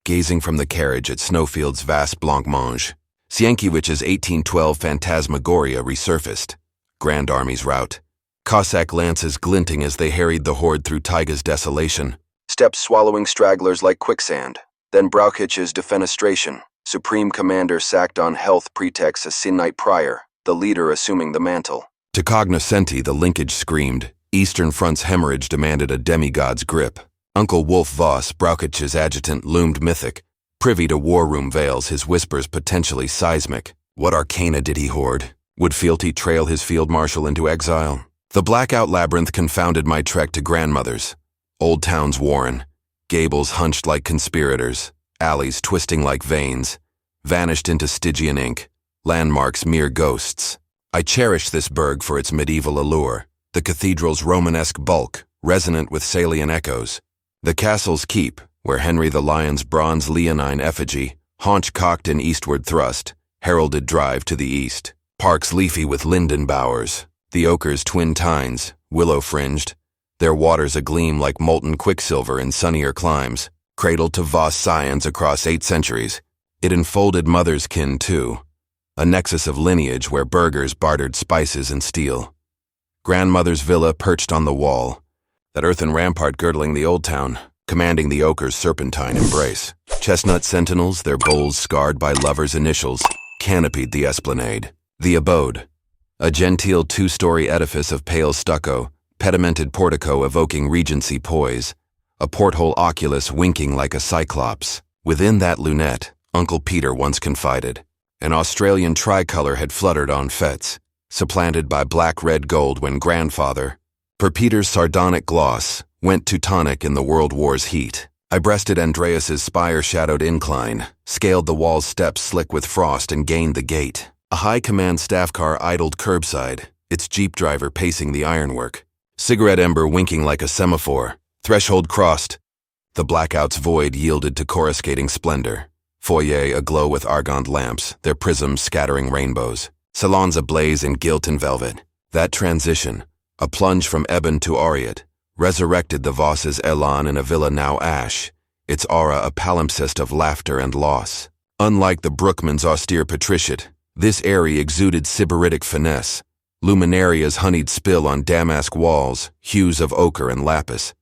Gazing from the carriage at Snowfield's vast blancmange, Sienkiewicz's 1812 phantasmagoria resurfaced. Grand Army's rout. Cossack lances glinting as they harried the horde through taiga's desolation. Steps swallowing stragglers like quicksand. Then Brauchich's defenestration. Supreme Commander sacked on health pretext a sin night prior, the leader assuming the mantle. To cognoscenti, the linkage screamed. Eastern Front's hemorrhage demanded a demigod's grip. Uncle Wolf Voss, Brauchich's adjutant, loomed mythic. Privy to war room veils, his whispers potentially seismic. What arcana did he hoard? Would fealty trail his field marshal into exile? The blackout labyrinth confounded my trek to grandmother's. Old towns warren, gables hunched like conspirators, alleys twisting like veins, vanished into Stygian ink, landmarks mere ghosts. I cherished this burg for its medieval allure, the cathedral's Romanesque bulk, resonant with salient echoes, the castle's keep, where Henry the Lion's bronze leonine effigy, haunch cocked and eastward thrust, heralded drive to the east. Parks leafy with linden bowers, the ochre's twin tines, willow-fringed, their waters agleam like molten quicksilver in sunnier climes, cradled to Voss scions across 8 centuries. It enfolded mother's kin, too, a nexus of lineage where burghers bartered spices and steel. Grandmother's villa perched on the wall, that earthen rampart girdling the old town, commanding the ochre's serpentine embrace. Chestnut sentinels, their bowls scarred by lovers' initials, canopied the esplanade. The abode, a genteel 2-story edifice of pale stucco, pedimented portico evoking Regency poise, a porthole oculus winking like a cyclops. Within that lunette, Uncle Peter once confided, an Australian tricolour had fluttered on fetes, supplanted by black-red gold when grandfather, per Peter's sardonic gloss, went Teutonic in the World War's heat. I breasted Andreas's spire-shadowed incline, scaled the wall's steps slick with frost and gained the gate. A high-command staff car idled curbside, its jeep driver pacing the ironwork. Cigarette ember winking like a semaphore, threshold crossed. The blackout's void yielded to coruscating splendor. Foyer aglow with argand lamps, their prisms scattering rainbows. Salons ablaze in gilt and velvet. That transition, a plunge from ebon to aureate, resurrected the Voss's elan in a villa now ash, its aura a palimpsest of laughter and loss. Unlike the Brookman's austere patriciate, this airy exuded sybaritic finesse, luminaria's honeyed spill on damask walls, hues of ochre and lapis.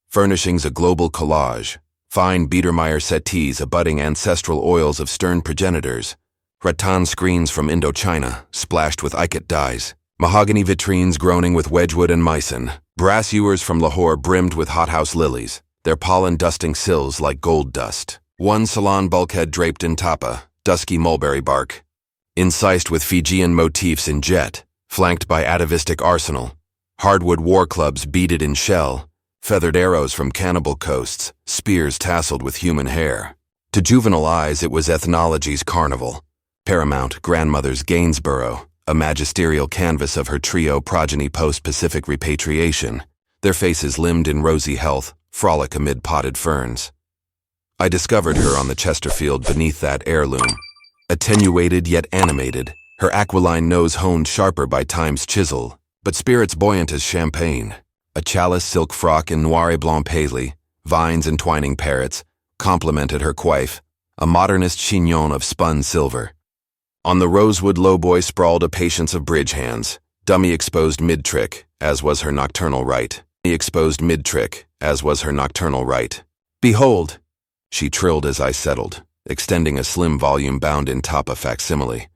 Furnishings a global collage, fine Biedermeier settees abutting ancestral oils of stern progenitors, rattan screens from Indochina, splashed with ikat dyes, mahogany vitrines groaning with Wedgwood and Meissen, brass ewers from Lahore brimmed with hothouse lilies, their pollen dusting sills like gold dust. One salon bulkhead draped in tapa, dusky mulberry bark, incised with Fijian motifs in jet, flanked by atavistic arsenal, hardwood war clubs beaded in shell, feathered arrows from cannibal coasts, spears tasseled with human hair. To juvenile eyes it was ethnology's carnival. Paramount, grandmother's Gainsborough, a magisterial canvas of her trio progeny post-Pacific repatriation, their faces limned in rosy health, frolic amid potted ferns. I discovered her on the Chesterfield beneath that heirloom. Attenuated yet animated, her aquiline nose honed sharper by time's chisel, but spirits buoyant as champagne. A chalice silk frock in noir et blanc paisley, vines and twining parrots, complemented her coif, a modernist chignon of spun silver. On the rosewood lowboy sprawled a patience of bridge hands, dummy exposed mid-trick, as was her nocturnal rite. Exposed mid-trick, as was her nocturnal rite. Behold! She trilled as I settled, extending a slim volume bound in tapa facsimile,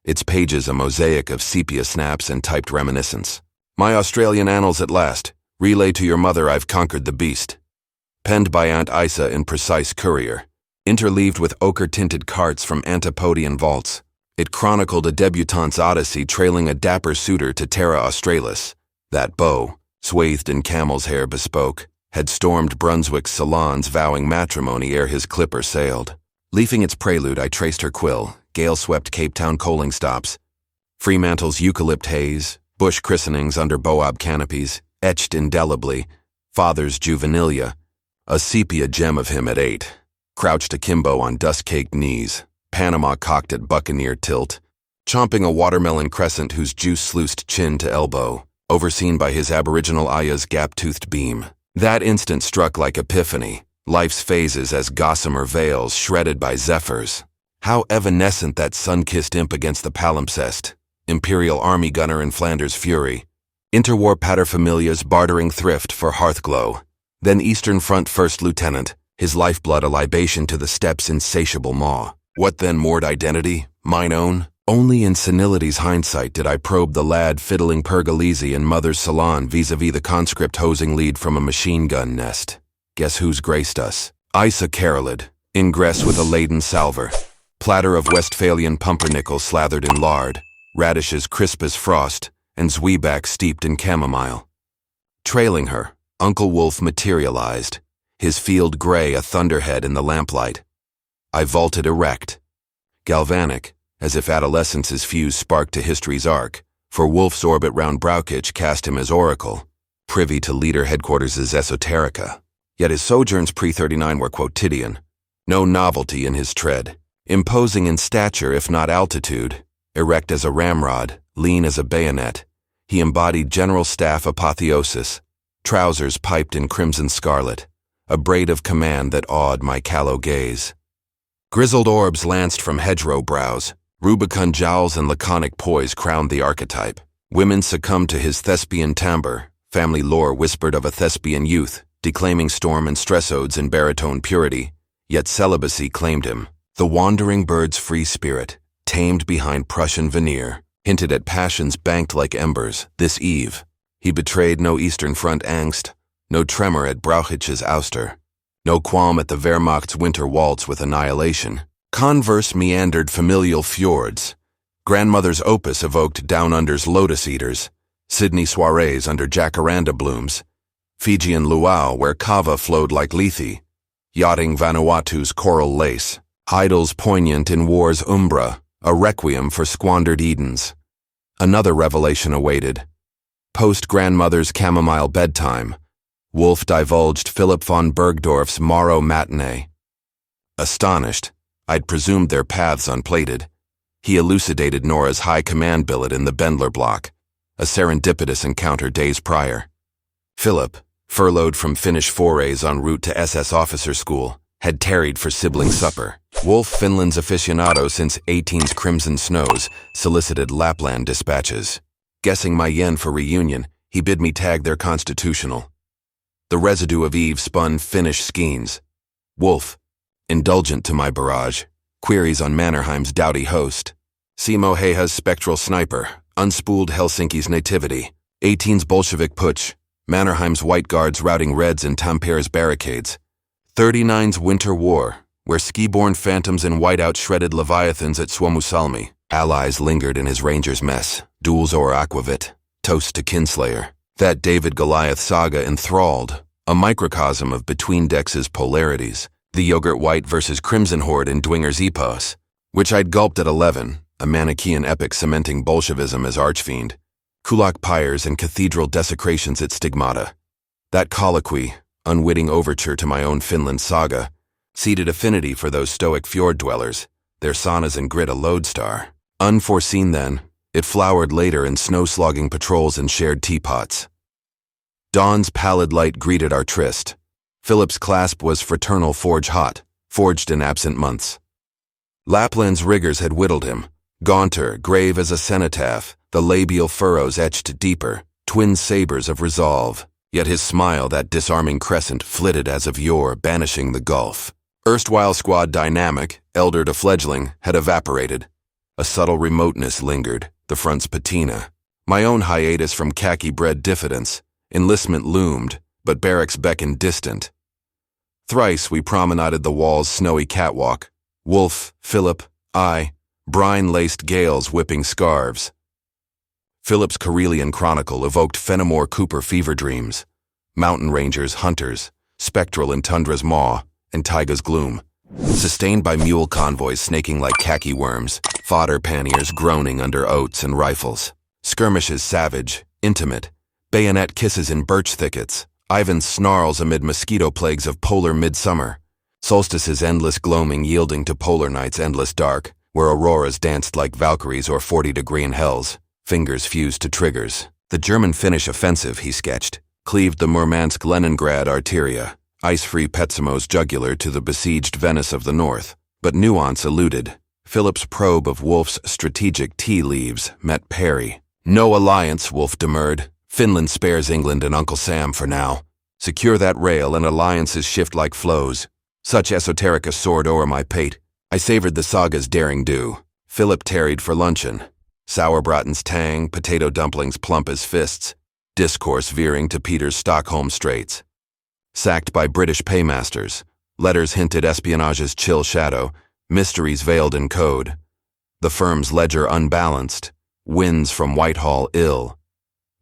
its pages a mosaic of sepia snaps and typed reminiscence. My Australian annals at last. Relay to your mother I've conquered the beast. Penned by Aunt Isa in precise courier. Interleaved with ochre-tinted carts from Antipodean vaults. It chronicled a debutante's odyssey trailing a dapper suitor to Terra Australis. That beau, swathed in camel's hair bespoke, had stormed Brunswick's salons vowing matrimony ere his clipper sailed. Leafing its prelude, I traced her quill, gale-swept Cape Town coaling stops. Fremantle's eucalypt haze, bush christenings under boab canopies, etched indelibly, father's juvenilia, a sepia gem of him at 8, crouched akimbo on dust-caked knees, Panama cocked at buccaneer tilt, chomping a watermelon crescent whose juice sluiced chin to elbow, overseen by his aboriginal aya's gap-toothed beam. That instant struck like epiphany, life's phases as gossamer veils shredded by zephyrs. How evanescent that sun-kissed imp against the palimpsest, Imperial Army gunner in Flanders fury, interwar paterfamilias bartering thrift for hearthglow, then Eastern Front First Lieutenant, his lifeblood a libation to the steppes' insatiable maw. What then moored identity? Mine own? Only in senility's hindsight did I probe the lad fiddling Pergolesi in mother's salon vis-a-vis the conscript hosing lead from a machine gun nest. Guess who's graced us? Isa carolid, ingress with a laden salver, platter of Westphalian pumpernickel slathered in lard, radishes crisp as frost, and zwieback steeped in chamomile. Trailing her, Uncle Wolf materialized, his field gray a thunderhead in the lamplight. I vaulted erect, galvanic, as if adolescence's fuse sparked to history's arc, for Wolf's orbit round Brauchitsch cast him as oracle, privy to leader headquarters' esoterica. Yet his sojourns pre-39 were quotidian, no novelty in his tread, imposing in stature if not altitude, erect as a ramrod, lean as a bayonet. He embodied general staff apotheosis, trousers piped in crimson scarlet, a braid of command that awed my callow gaze. Grizzled orbs lanced from hedgerow brows, rubicund jowls and laconic poise crowned the archetype. Women succumbed to his thespian timbre, family lore whispered of a thespian youth, declaiming storm and stress odes in baritone purity, yet celibacy claimed him. The wandering bird's free spirit, tamed behind Prussian veneer, hinted at passions banked like embers. This eve, he betrayed no Eastern Front angst, no tremor at Brauchitz's ouster, no qualm at the Wehrmacht's winter waltz with annihilation. Converse meandered familial fjords. Grandmother's opus evoked Down Under's lotus eaters, Sydney soirees under jacaranda blooms, Fijian luau where kava flowed like Lethe, yachting Vanuatu's coral lace, idols poignant in war's umbra, a requiem for squandered Edens. Another revelation awaited. Post-grandmother's chamomile bedtime, Wolf divulged Philip von Bergdorf's morrow matinee. Astonished, I'd presumed their paths unplated. He elucidated Nora's high command billet in the Bendler block, a serendipitous encounter days prior. Philip, furloughed from Finnish forays en route to SS officer school, had tarried for sibling supper. Wolf, Finland's aficionado since 18's crimson snows, solicited Lapland dispatches. Guessing my yen for reunion, he bid me tag their constitutional. The residue of Eve spun Finnish skeins. Wolf, indulgent to my barrage, queries on Mannerheim's dowdy host. Simo Heha's spectral sniper, unspooled Helsinki's nativity, 18's Bolshevik putsch, Mannerheim's white guards routing Reds in Tampere's barricades, 39's winter war, where ski-borne phantoms in whiteout shredded leviathans at Suomussalmi. Allies lingered in his ranger's mess, duels o'er aquavit, toast to kinslayer. That David-Goliath saga enthralled, a microcosm of Between-Decks' polarities, the yogurt white versus crimson horde in Dwinger's epos, which I'd gulped at 11, a Manichaean epic cementing Bolshevism as archfiend, kulak pyres and cathedral desecrations at Stigmata. That colloquy, unwitting overture to my own Finland saga, seeded affinity for those stoic fjord dwellers, their saunas and grit a lodestar. Unforeseen then, it flowered later in snow-slogging patrols and shared teapots. Dawn's pallid light greeted our tryst. Philip's clasp was fraternal forge hot, forged in absent months. Lapland's rigors had whittled him, gaunter, grave as a cenotaph, the labial furrows etched deeper, twin sabers of resolve. Yet his smile, that disarming crescent, flitted as of yore, banishing the gulf. Erstwhile squad dynamic, elder to fledgling, had evaporated. A subtle remoteness lingered, the front's patina. My own hiatus from khaki-bred diffidence. Enlistment loomed, but barracks beckoned distant. Thrice we promenaded the wall's snowy catwalk. Wolf, Philip, I, brine-laced gales whipping scarves. Philip's Karelian chronicle evoked Fenimore Cooper fever dreams. Mountain rangers, hunters, spectral in tundra's maw and taiga's gloom. Sustained by mule convoys snaking like khaki worms, fodder panniers groaning under oats and rifles. Skirmishes savage, intimate, bayonet kisses in birch thickets, Ivan's snarls amid mosquito plagues of polar midsummer, solstice's endless gloaming yielding to polar night's endless dark, where auroras danced like Valkyries or 40-degree in hells, fingers fused to triggers. The German-Finnish offensive, he sketched, cleaved the Murmansk-Leningrad arteria, ice-free Petsimo's jugular to the besieged Venice of the north. But nuance eluded. Philip's probe of Wolf's strategic tea leaves met parry. No alliance, Wolf demurred. Finland spares England and Uncle Sam for now. Secure that rail and alliances shift like flows. Such esoterica soared o'er my pate. I savored the saga's daring do. Philip tarried for luncheon. Sauerbraten's tang, potato dumplings plump as fists, discourse veering to Peter's Stockholm Straits. Sacked by British paymasters, letters hinted espionage's chill shadow, mysteries veiled in code. The firm's ledger unbalanced, winds from Whitehall ill.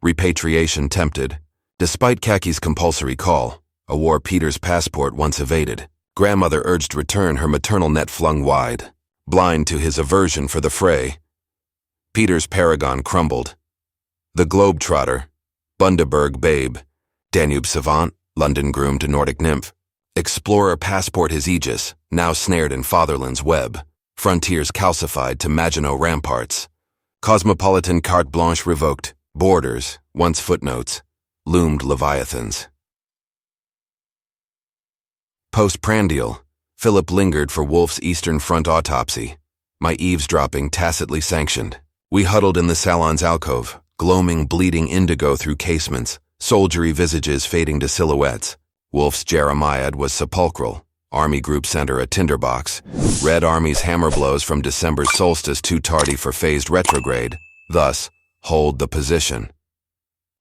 Repatriation tempted. Despite Kaki's compulsory call, a war Peter's passport once evaded, grandmother urged return, her maternal net flung wide. Blind to his aversion for the fray, Peter's paragon crumbled. The globetrotter, Bundaberg babe, Danube savant, London groom to Nordic nymph, explorer passport his aegis, now snared in fatherland's web, frontiers calcified to Maginot ramparts, cosmopolitan carte blanche revoked, borders, once footnotes, loomed leviathans. Postprandial, Philip lingered for Wolfe's Eastern Front autopsy, my eavesdropping tacitly sanctioned. We huddled in the salon's alcove, gloaming bleeding indigo through casements, soldiery visages fading to silhouettes. Wolfe's Jeremiad was sepulchral, Army Group Center a tinderbox, Red Army's hammer blows from December's solstice too tardy for phased retrograde, thus, hold the position.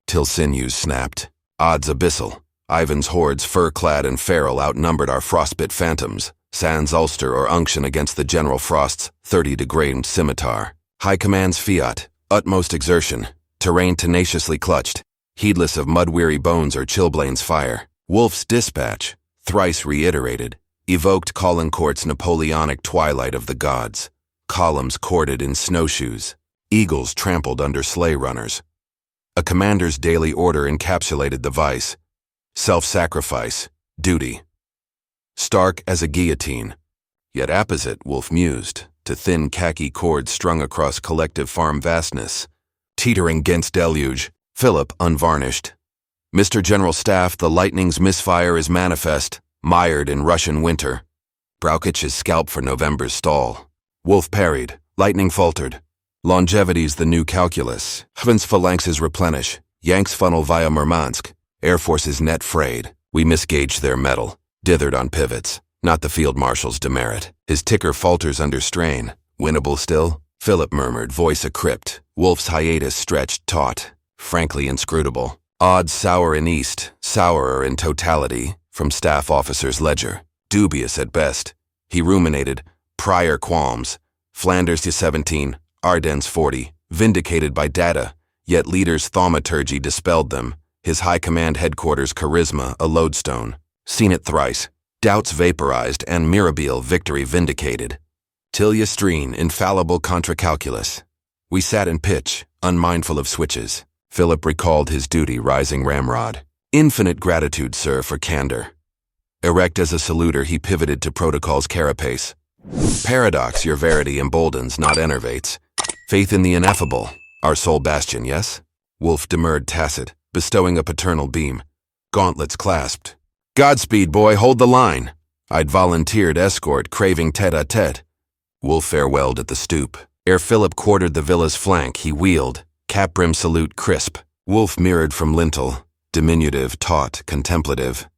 Till sinews snapped. Odds abyssal. Ivan's hordes, fur-clad and feral, outnumbered our frostbit phantoms, sans ulster or unction against the General Frost's 30-degraded scimitar. High Command's fiat, utmost exertion, terrain tenaciously clutched, heedless of mud-weary bones or Chilblain's fire. Wolfe's dispatch, thrice reiterated, evoked Caulaincourt's Napoleonic twilight of the gods, columns corded in snowshoes, eagles trampled under sleigh runners. A commander's daily order encapsulated the vice, self-sacrifice, duty. Stark as a guillotine, yet apposite, Wolfe mused, to thin khaki cords strung across collective farm vastness. Teetering against deluge, Philip unvarnished. Mr. General Staff, the lightning's misfire is manifest, mired in Russian winter. Braukich's scalp for November's stall. Wolfe parried, lightning faltered. Longevity's the new calculus. Heaven's phalanxes replenish, Yanks funnel via Murmansk. Air Force's net frayed. We misgauged their mettle, dithered on pivots. Not the Field Marshal's demerit. His ticker falters under strain. Winnable still? Philip murmured, voice a crypt. Wolfe's hiatus stretched taut, frankly inscrutable. Odds sour in East, sourer in totality, from staff officer's ledger. Dubious at best. He ruminated, prior qualms. Flanders to 17, Ardennes 40, vindicated by data, yet leader's thaumaturgy dispelled them. His high command headquarters charisma a lodestone. Seen it thrice. Doubts vaporized and mirabile victory vindicated. Tilyastrine, infallible contra calculus. We sat in pitch, unmindful of switches. Philip recalled his duty, rising ramrod. Infinite gratitude, sir, for candor. Erect as a saluter, he pivoted to protocol's carapace. Paradox, your verity emboldens, not enervates. Faith in the ineffable, our sole bastion, yes? Wolfe demurred tacit, bestowing a paternal beam. Gauntlets clasped. Godspeed, boy, hold the line. I'd volunteered escort, craving tete-a-tete. Wolfe farewelled at the stoop. Ere Philip quartered the villa's flank, he wheeled, cap-brim salute crisp. Wolfe mirrored from lintel, diminutive, taut, contemplative.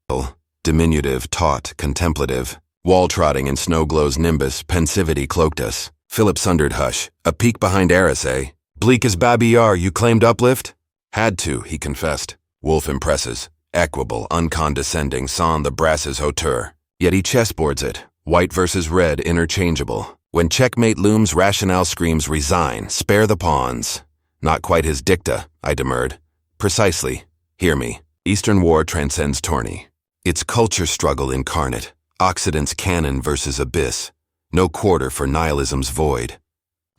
Diminutive, taut, contemplative. Wall-trotting in snow-glow's nimbus, pensivity cloaked us. Philip sundered hush. A peek behind Arras, eh? Bleak as Babillard, you claimed uplift? Had to, he confessed. Wolfe impresses. Equable, uncondescending, sans the brasses hauteur. Yet he chessboards it, white versus red, interchangeable. When checkmate looms, rationale screams resign, spare the pawns. Not quite his dicta, I demurred. Precisely. Hear me. Eastern war transcends tourney. It's culture struggle incarnate. Occident's canon versus abyss. No quarter for nihilism's void.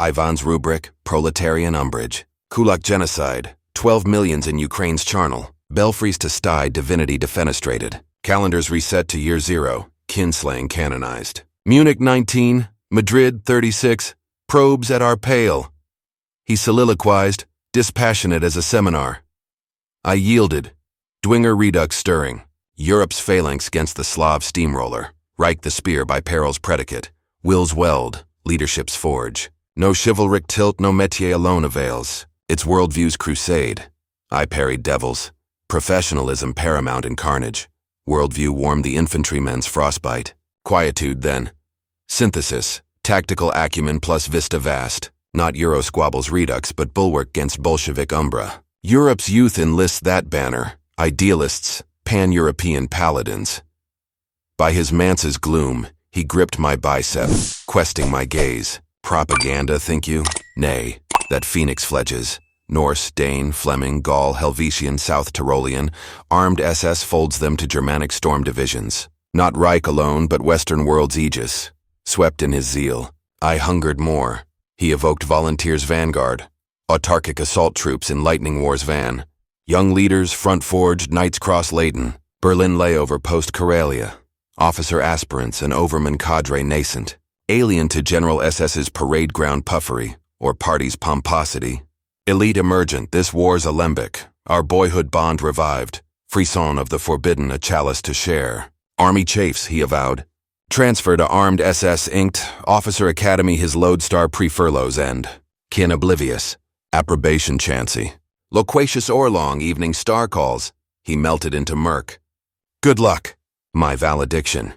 Ivan's rubric, proletarian umbrage. Kulak genocide, 12 millions in Ukraine's charnel. Belfries to sty, divinity defenestrated. Calendars reset to year zero, kinslaying canonized. Munich 19, Madrid 36, probes at our pale. He soliloquized, dispassionate as a seminar. I yielded. Dwinger redux stirring. Europe's phalanx against the Slav steamroller. Reich the spear by peril's predicate. Will's weld, leadership's forge. No chivalric tilt, no métier alone avails. It's worldview's crusade. I parried devils. Professionalism paramount in carnage. Worldview warmed the infantrymen's frostbite. Quietude then. Synthesis, tactical acumen plus vista vast, not Eurosquabble's redux but bulwark against Bolshevik umbra. Europe's youth enlists that banner, idealists, pan-European paladins. By his mance's gloom, he gripped my bicep, questing my gaze. Propaganda, think you? Nay, that phoenix fledges. Norse, Dane, Fleming, Gaul, Helvetian, South Tyrolean, armed SS folds them to Germanic storm divisions. Not Reich alone, but Western world's aegis. Swept in his zeal, I hungered more. He evoked volunteers' vanguard, autarkic assault troops in Lightning War's van. Young leaders, front-forged, Knights Cross-laden. Berlin layover post-Karelia. Officer aspirants and overman cadre nascent. Alien to General SS's parade ground puffery, or party's pomposity. Elite emergent, this war's alembic, our boyhood bond revived, frisson of the forbidden a chalice to share. Army chafes, he avowed. Transfer to armed SS inked, officer academy his lodestar pre-furlough's end. Kin oblivious, approbation chancy. Loquacious Orlong evening star calls, he melted into murk. Good luck, my valediction.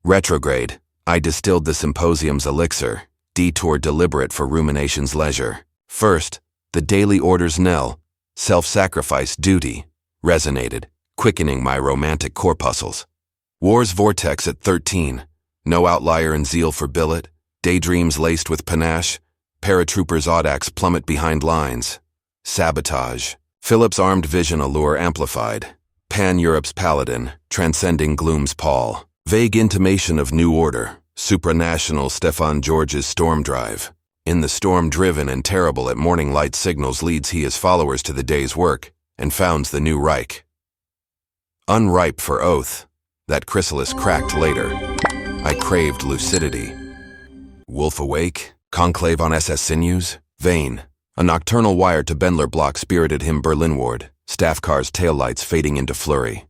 Retrograde, I distilled the symposium's elixir, detour deliberate for rumination's leisure. First, the daily order's knell, self-sacrifice duty, resonated, quickening my romantic corpuscles. War's vortex at 13, no outlier in zeal for billet, daydreams laced with panache, paratroopers' audax plummet behind lines. Sabotage, Philip's armed vision allure amplified. Pan-Europe's paladin, transcending gloom's pall. Vague intimation of new order, supranational Stefan George's storm drive. In the storm driven and terrible at morning light signals leads he his followers to the day's work, and founds the new Reich. Unripe for oath, that chrysalis cracked later. I craved lucidity. Wolf awake? Conclave on SS sinews? Vain. A nocturnal wire to Bendler block spirited him Berlinward, staff car's taillights fading into flurry.